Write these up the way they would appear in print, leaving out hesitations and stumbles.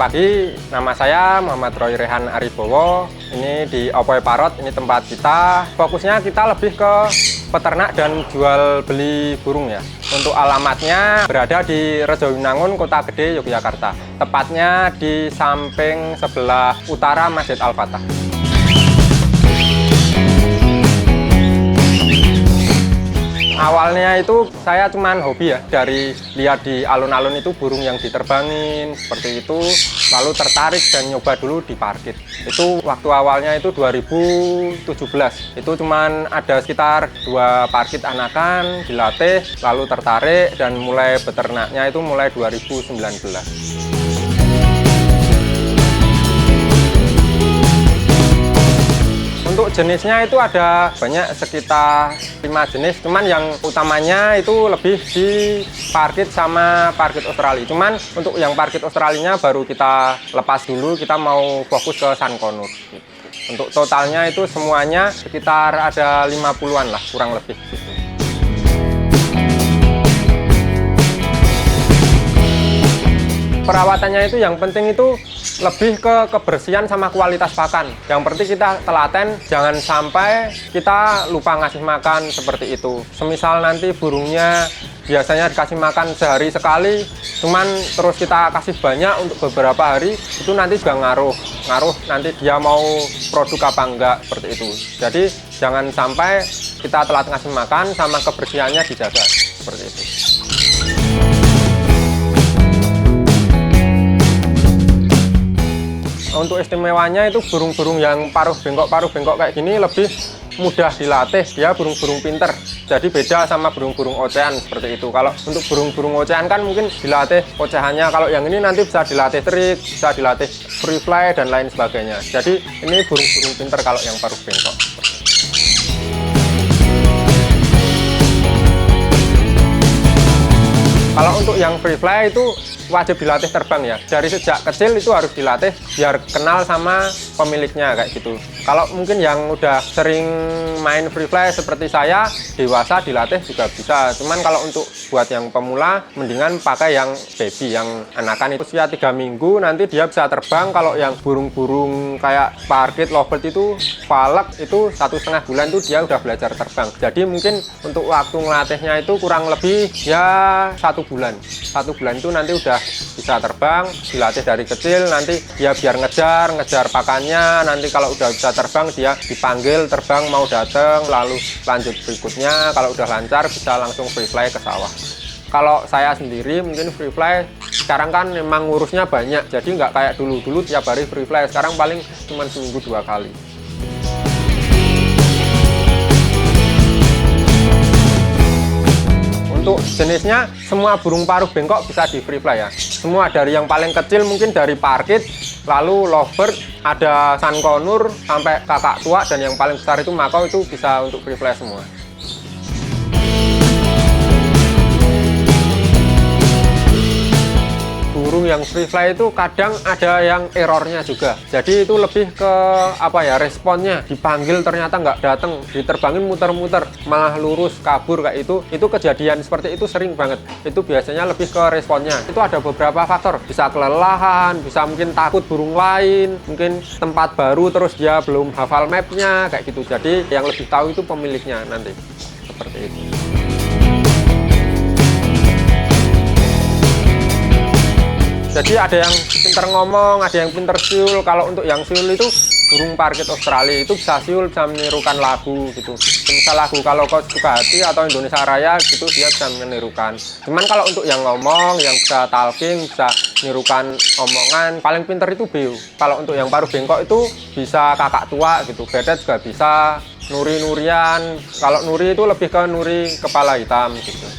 pagi, nama saya Muhammad Roy Rehan Aribowo. Ini di Opoe Parot, ini tempat kita. Fokusnya kita lebih ke peternak dan jual beli burung ya. Untuk alamatnya berada di Rejowinangun, Kota Gede, Yogyakarta. Tepatnya di samping sebelah utara Masjid Al-Fatah. Awalnya itu saya cuman hobi ya, dari lihat di alun-alun itu burung yang diterbangin seperti itu, lalu tertarik dan nyoba dulu di parkit. Itu waktu awalnya itu 2017, itu cuman ada sekitar 2 parkit anakan, dilatih, lalu tertarik dan mulai beternaknya itu mulai 2019. Untuk jenisnya itu ada banyak, sekitar 5 jenis, cuman yang utamanya itu lebih di parkit sama parkit Australia. Cuman untuk yang parkit Australianya baru kita lepas dulu, kita mau fokus ke Sankonur. Untuk totalnya itu semuanya sekitar ada 50-an lah, kurang lebih gitu. Perawatannya itu yang penting itu lebih ke kebersihan sama kualitas pakan. Yang penting kita telaten, jangan sampai kita lupa ngasih makan seperti itu. Semisal nanti burungnya biasanya dikasih makan sehari sekali, cuman terus kita kasih banyak untuk beberapa hari, itu nanti juga ngaruh nanti dia mau produk apa enggak, seperti itu. Jadi jangan sampai kita telat ngasih makan sama kebersihannya dijaga, seperti itu. Untuk istimewanya itu burung-burung yang paruh bengkok kayak gini lebih mudah dilatih, dia burung-burung pinter. Jadi beda sama burung-burung ocehan seperti itu. Kalau untuk burung-burung ocehan kan mungkin dilatih ocehannya, kalau yang ini nanti bisa dilatih trik, bisa dilatih free fly dan lain sebagainya. Jadi ini burung-burung pinter kalau yang paruh bengkok. Kalau untuk yang free fly itu wajib dilatih terbang ya. Dari sejak kecil itu harus dilatih biar kenal sama pemiliknya kayak gitu. Kalau mungkin yang udah sering main free fly seperti saya, dewasa dilatih juga bisa. Cuman kalau untuk buat yang pemula, mendingan pakai yang baby, yang anakan itu usia 3 minggu, nanti dia bisa terbang. Kalau yang burung-burung kayak parkit, lovebird itu, palek itu 1,5 bulan itu dia udah belajar terbang. Jadi mungkin untuk waktu ngelatihnya itu kurang lebih ya 1 bulan. 1 bulan itu nanti udah bisa terbang, dilatih dari kecil, nanti dia biar ngejar pakannya, nanti kalau udah bisa terbang dia dipanggil terbang mau datang, lalu lanjut berikutnya, kalau udah lancar bisa langsung free fly ke sawah. Kalau saya sendiri mungkin free fly sekarang kan memang ngurusnya banyak, jadi nggak kayak dulu tiap hari free fly, sekarang paling cuma seminggu 2 kali. Untuk jenisnya semua burung paruh bengkok bisa di free fly ya. Semua dari yang paling kecil mungkin dari parkit, lalu lovebird, ada sankonur sampai kakak tua, dan yang paling besar itu makau, itu bisa untuk free fly semua. Burung yang free fly itu kadang ada yang errornya juga. Jadi itu lebih ke apa ya, responnya. Dipanggil ternyata nggak datang, diterbangin muter-muter, malah lurus kabur kayak itu. Itu kejadian seperti itu sering banget. Itu biasanya lebih ke responnya. Itu ada beberapa faktor. Bisa kelelahan, bisa mungkin takut burung lain, mungkin tempat baru terus dia belum hafal mapnya kayak gitu. Jadi yang lebih tahu itu pemiliknya nanti. Seperti itu. Jadi ada yang pinter ngomong, ada yang pinter siul. Kalau untuk yang siul itu burung parkit Australia itu bisa siul, bisa menirukan lagu gitu. Misal lagu Kalau Kau Suka Hati atau Indonesia Raya gitu, dia bisa menirukan. Cuman kalau untuk yang ngomong, yang bisa talking, bisa menirukan omongan, paling pinter itu beo. Kalau untuk yang paruh bengkok itu bisa kakak tua gitu. Bedet juga bisa, nuri-nurian. Kalau nuri itu lebih ke nuri kepala hitam gitu.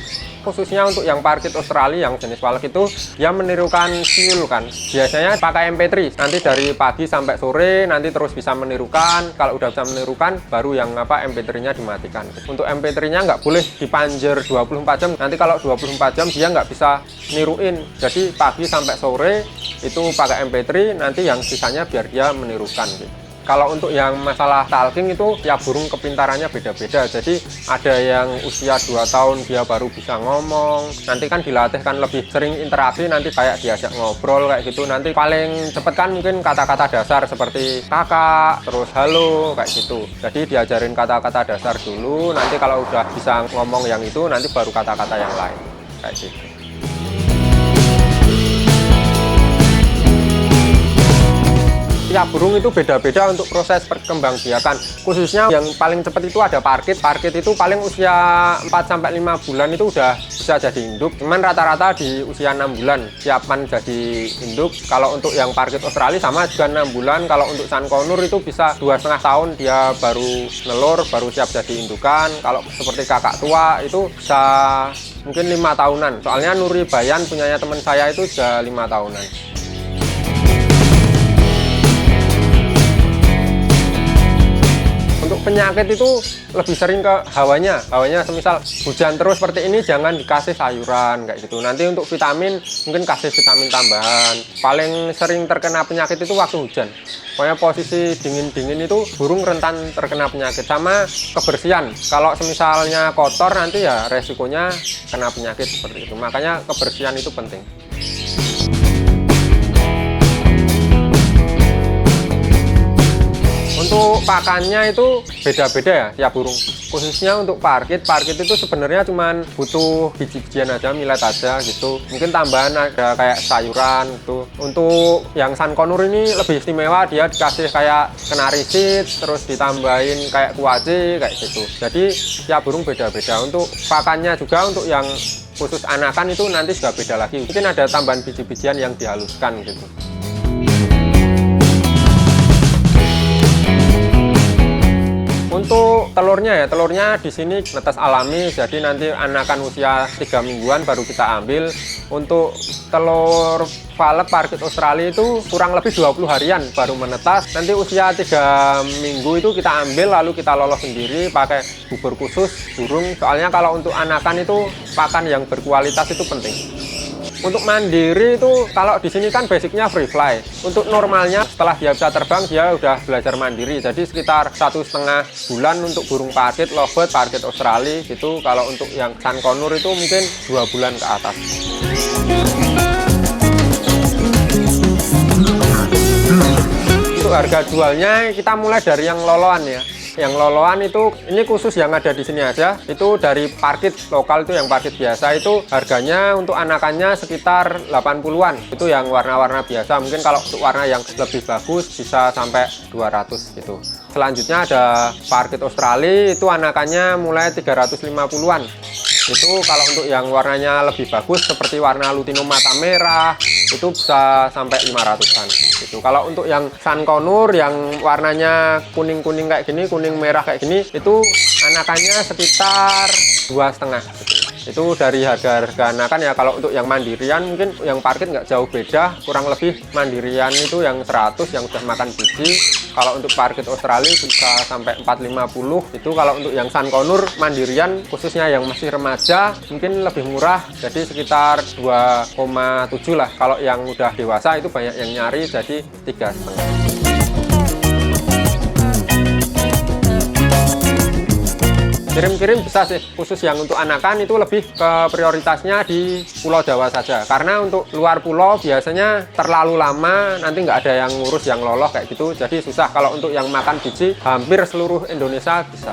Khususnya untuk yang parkit Australia yang jenis palek itu dia menirukan siul kan, biasanya pakai MP3, nanti dari pagi sampai sore nanti terus bisa menirukan. Kalau udah bisa menirukan baru yang MP3 nya dimatikan. Untuk MP3 nya nggak boleh dipanjer 24 jam, nanti kalau 24 jam dia nggak bisa niruin. Jadi pagi sampai sore itu pakai MP3, nanti yang sisanya biar dia menirukan gitu. Kalau untuk yang masalah talking itu tiap burung kepintarannya beda-beda. Jadi ada yang usia 2 tahun dia baru bisa ngomong. Nanti kan dilatih kan lebih sering interaksi, nanti kayak diajak ngobrol kayak gitu. Nanti paling cepet kan mungkin kata-kata dasar seperti kakak, terus halo kayak gitu. Jadi diajarin kata-kata dasar dulu, nanti kalau udah bisa ngomong yang itu nanti baru kata-kata yang lain kayak gitu. Tiap burung itu beda-beda untuk proses perkembangbiakan. Khususnya yang paling cepat itu ada parkit. Parkit itu paling usia 4-5 bulan itu udah bisa jadi induk. Cuman rata-rata di usia 6 bulan siapan jadi induk. Kalau untuk yang parkit Australia sama juga 6 bulan. Kalau untuk Sun Conure itu bisa 2,5 tahun dia baru nelur, baru siap jadi indukan. Kalau seperti kakak tua itu bisa mungkin 5 tahunan. Soalnya Nuri Bayan punyanya teman saya itu sudah 5 tahunan. Untuk penyakit itu lebih sering ke hawanya semisal hujan terus seperti ini jangan dikasih sayuran kayak gitu. Nanti untuk vitamin mungkin kasih vitamin tambahan. Paling sering terkena penyakit itu waktu hujan. Pokoknya posisi dingin-dingin itu burung rentan terkena penyakit. Sama kebersihan, kalau semisalnya kotor nanti ya resikonya kena penyakit seperti itu. Makanya kebersihan itu penting. Untuk pakannya itu beda-beda ya tiap burung. Khususnya untuk parkit itu sebenarnya cuman butuh biji-bijian aja, millet aja gitu. Mungkin tambahan ada kayak sayuran gitu. Untuk yang Sun Conure ini lebih istimewa, dia dikasih kayak kenari seed, terus ditambahin kayak kuaci kayak gitu. Jadi tiap burung beda-beda. Untuk pakannya juga untuk yang khusus anakan itu nanti juga beda lagi. Mungkin ada tambahan biji-bijian yang dihaluskan gitu. Untuk telurnya di sini netes alami, jadi nanti anakan usia 3 mingguan baru kita ambil. Untuk telur valek parkit Australia itu kurang lebih 20 harian baru menetas. Nanti usia 3 minggu itu kita ambil lalu kita lolos sendiri pakai bubur khusus burung. Soalnya kalau untuk anakan itu pakan yang berkualitas itu penting. Untuk mandiri itu kalau di sini kan basicnya free fly. Untuk normalnya setelah dia bisa terbang dia udah belajar mandiri. Jadi sekitar 1,5 bulan untuk burung parkit, lovebird, parkit Australia gitu. Kalau untuk yang Sun Conure itu mungkin 2 bulan ke atas. Untuk harga jualnya kita mulai dari yang loloan ya. Yang loloan itu ini khusus yang ada di sini aja. Itu dari parkit lokal, itu yang parkit biasa itu harganya untuk anakannya sekitar 80-an. Itu yang warna-warna biasa. Mungkin kalau untuk warna yang lebih bagus bisa sampai 200 gitu. Selanjutnya ada parkit Australia, itu anakannya mulai 350-an. Itu kalau untuk yang warnanya lebih bagus seperti warna lutino mata merah itu bisa sampai 500-an gitu. Kalau untuk yang Sun Conure yang warnanya kuning-kuning kayak gini, kuning merah kayak gini, itu anakannya sekitar 2,5 gitu. Itu dari harga anakan ya. Kalau untuk yang mandirian mungkin yang parkit nggak jauh beda, kurang lebih mandirian itu yang 100 yang sudah makan biji. Kalau untuk parkit Australia bisa sampai 450. Itu kalau untuk yang Sun Conure mandirian khususnya yang masih remaja mungkin lebih murah, jadi sekitar 2,7 lah. Kalau yang udah dewasa itu banyak yang nyari jadi 3,5. Kirim-kirim bisa sih, khusus yang untuk anakan itu lebih ke prioritasnya di Pulau Jawa saja. Karena untuk luar pulau biasanya terlalu lama, nanti nggak ada yang ngurus yang loloh kayak gitu. Jadi susah. Kalau untuk yang makan biji, hampir seluruh Indonesia bisa.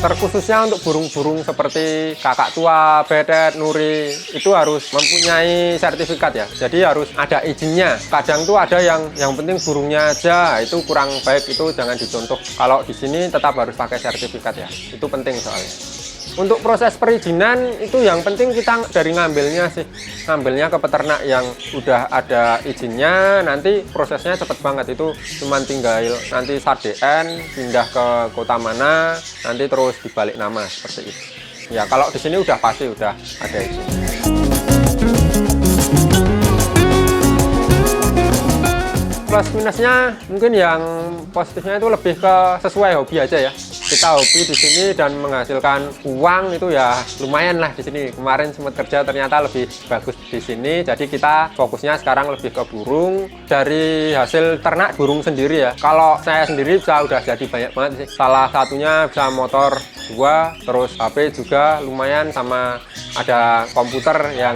Terkhususnya untuk burung-burung seperti kakak tua, betet, nuri itu harus mempunyai sertifikat ya. Jadi harus ada izinnya. Kadang tuh ada yang penting burungnya aja, itu kurang baik, itu jangan dicontoh. Kalau di sini tetap harus pakai sertifikat ya. Itu penting soalnya. Untuk proses perizinan itu yang penting kita dari ngambilnya sih. Ngambilnya ke peternak yang udah ada izinnya, nanti prosesnya cepet banget. Itu cuma tinggal nanti SADN, pindah ke kota mana, nanti terus dibalik nama seperti itu. Ya kalau di sini udah pasti udah ada izin. Plus minusnya mungkin yang positifnya itu lebih ke sesuai hobi aja ya. kita hobi di sini dan menghasilkan uang itu ya lumayan lah di sini. Kemarin sempat kerja ternyata lebih bagus di sini. Jadi kita fokusnya sekarang lebih ke burung. Dari hasil ternak burung sendiri ya. Kalau saya sendiri bisa udah jadi banyak banget sih. Salah satunya bisa motor 2, terus HP juga lumayan, sama ada komputer yang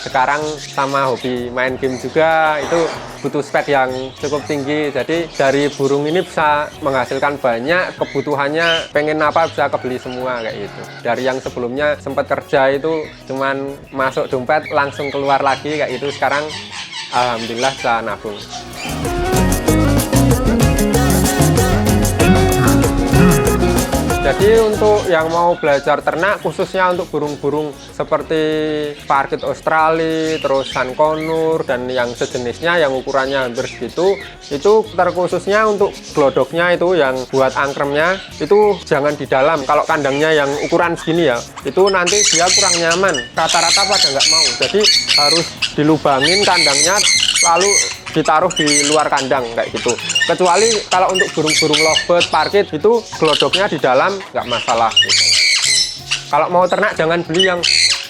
sekarang, sama hobi main game juga. Itu butuh spek yang cukup tinggi. Jadi dari burung ini bisa menghasilkan banyak, kebutuhannya pengen apa bisa kebeli semua kayak gitu. Dari yang sebelumnya sempat kerja itu cuman masuk dompet langsung keluar lagi kayak gitu, sekarang alhamdulillah bisa nabung. Jadi untuk yang mau belajar ternak, khususnya untuk burung-burung seperti parkit Australia, terus sankonur, dan yang sejenisnya yang ukurannya hampir segitu, itu terkhususnya untuk glodoknya itu yang buat angkremnya, itu jangan di dalam. Kalau kandangnya yang ukuran segini ya, itu nanti dia kurang nyaman. Rata-rata pada nggak mau, jadi harus dilubangin kandangnya, lalu ditaruh di luar kandang kayak gitu. Kecuali kalau untuk burung-burung lovebird, parkit, itu glodoknya di dalam nggak masalah gitu. Kalau mau ternak jangan beli yang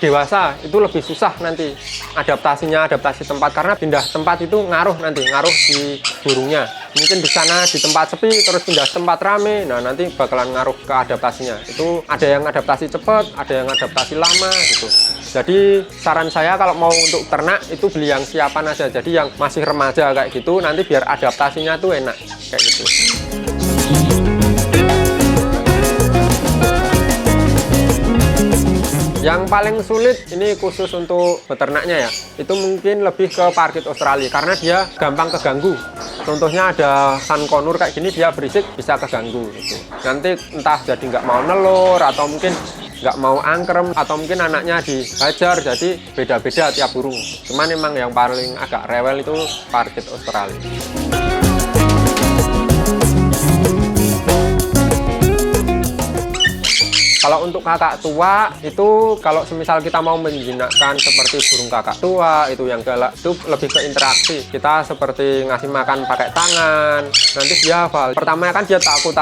dewasa, itu lebih susah nanti adaptasinya, adaptasi tempat, karena pindah tempat itu ngaruh di burungnya. Mungkin di sana di tempat sepi terus pindah tempat rame, nah nanti bakalan ngaruh ke adaptasinya. Itu ada yang adaptasi cepat, ada yang adaptasi lama gitu. Jadi saran saya kalau mau untuk ternak itu beli yang siapan aja, jadi yang masih remaja kayak gitu, nanti biar adaptasinya tuh enak kayak gitu. Yang paling sulit ini khusus untuk peternaknya ya, itu mungkin lebih ke parkit Australia karena dia gampang keganggu. Contohnya ada sankonur kayak gini, dia berisik bisa keganggu gitu. Nanti entah jadi nggak mau nelur, atau mungkin nggak mau angkrem, atau mungkin anaknya dihajar, jadi beda-beda tiap burung. Cuman memang yang paling agak rewel itu parkit Australia. Kalau untuk kakak tua itu, kalau semisal kita mau menjinakkan seperti burung kakak tua itu yang galak, itu lebih ke interaksi. Kita seperti ngasih makan pakai tangan, nanti dia hafal. Pertama kan dia takut.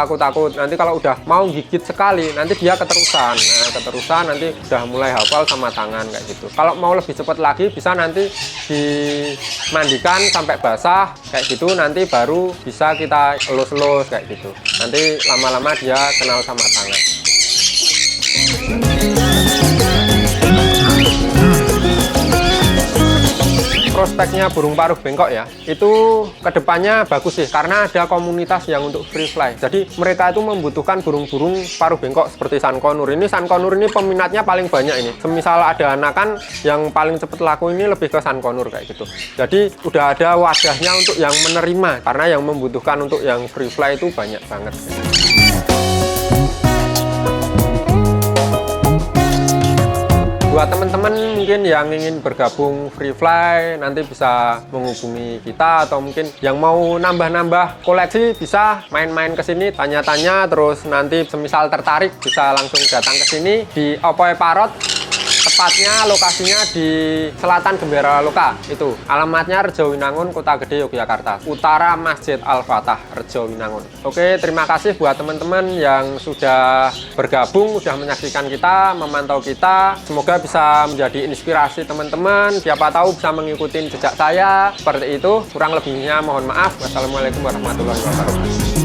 Nanti kalau udah mau gigit sekali, nanti dia keterusan. Nah, keterusan nanti udah mulai hafal sama tangan kayak gitu. Kalau mau lebih cepat lagi, bisa nanti dimandikan sampai basah kayak gitu, nanti baru bisa kita elus-elus kayak gitu. Nanti lama-lama dia kenal sama tangan. Prospeknya burung paruh bengkok ya, itu kedepannya bagus sih, karena ada komunitas yang untuk free fly. Jadi mereka itu membutuhkan burung-burung paruh bengkok seperti sankonur. Ini sankonur ini peminatnya paling banyak ini. Semisal ada anakan, yang paling cepat laku ini lebih ke sankonur kayak gitu. Jadi udah ada wadahnya untuk yang menerima, karena yang membutuhkan untuk yang free fly itu banyak banget. Buat teman-teman mungkin yang ingin bergabung free fly, nanti bisa menghubungi kita, atau mungkin yang mau nambah-nambah koleksi bisa main-main ke sini, tanya-tanya, terus nanti semisal tertarik bisa langsung datang ke sini di Opoe Parrot. Tepatnya lokasinya di Selatan Gembira Loka, itu alamatnya Rejowinangun, Kota Gede, Yogyakarta, utara Masjid Al-Fatah, Rejowinangun. Oke, terima kasih buat teman-teman yang sudah bergabung, sudah menyaksikan kita, memantau kita. Semoga bisa menjadi inspirasi teman-teman, siapa tahu bisa mengikuti jejak saya seperti itu. Kurang lebihnya mohon maaf. Wassalamualaikum warahmatullahi wabarakatuh.